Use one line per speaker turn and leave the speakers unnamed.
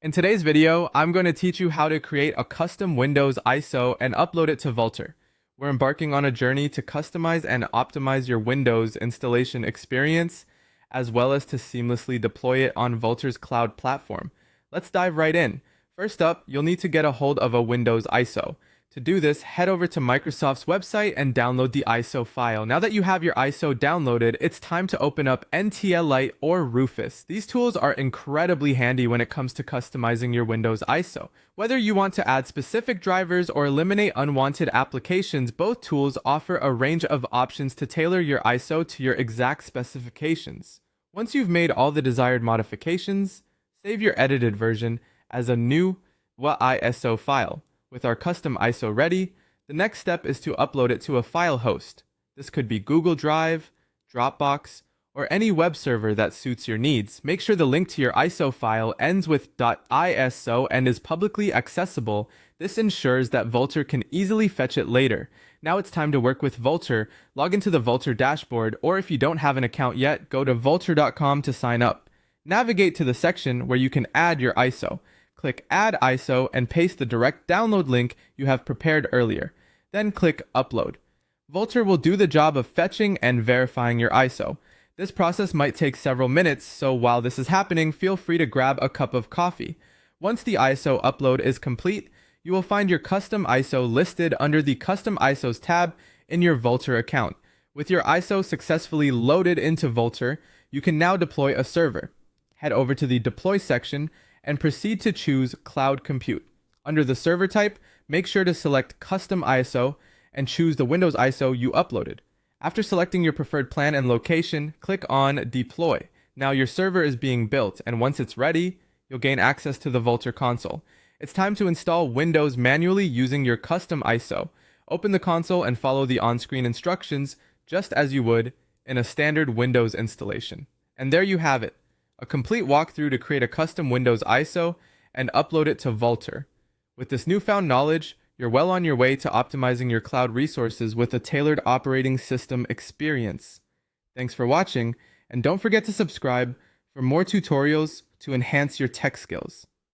In today's video, I'm going to teach you how to create a custom Windows ISO and upload it to Vultr. We're embarking on a journey to customize and optimize your Windows installation experience, as well as to seamlessly deploy it on Vultr's cloud platform. Let's dive right in. First up, you'll need to get a hold of a Windows ISO. To do this, head over to Microsoft's website and download the ISO file. Now that you have your ISO downloaded, it's time to open up NTLite or Rufus. These tools are incredibly handy when it comes to customizing your Windows ISO. Whether you want to add specific drivers or eliminate unwanted applications, both tools offer a range of options to tailor your ISO to your exact specifications. Once you've made all the desired modifications, save your edited version as a new ISO file. With our custom ISO ready, the next step is to upload it to a file host. This could be Google Drive, Dropbox, or any web server that suits your needs. Make sure the link to your ISO file ends with .iso and is publicly accessible. This ensures that Vultr can easily fetch it later. Now it's time to work with Vultr. Log into the Vultr dashboard, or if you don't have an account yet, go to vultr.com to sign up. Navigate to the section where you can add your ISO. Click Add ISO and paste the direct download link you have prepared earlier. Then click Upload. Vultr will do the job of fetching and verifying your ISO. This process might take several minutes, so while this is happening, feel free to grab a cup of coffee. Once the ISO upload is complete, you will find your custom ISO listed under the Custom ISOs tab in your Vultr account. With your ISO successfully loaded into Vultr, you can now deploy a server. Head over to the Deploy section and proceed to choose Cloud Compute. Under the server type, make sure to select Custom ISO and choose the Windows ISO you uploaded. After selecting your preferred plan and location, click on Deploy. Now your server is being built, and once it's ready, you'll gain access to the Vultr console. It's time to install Windows manually using your custom ISO. Open the console and follow the on-screen instructions just as you would in a standard Windows installation. And there you have it. A complete walkthrough to create a custom Windows ISO and upload it to Vultr. With this newfound knowledge, you're well on your way to optimizing your cloud resources with a tailored operating system experience. Thanks for watching, and don't forget to subscribe for more tutorials to enhance your tech skills.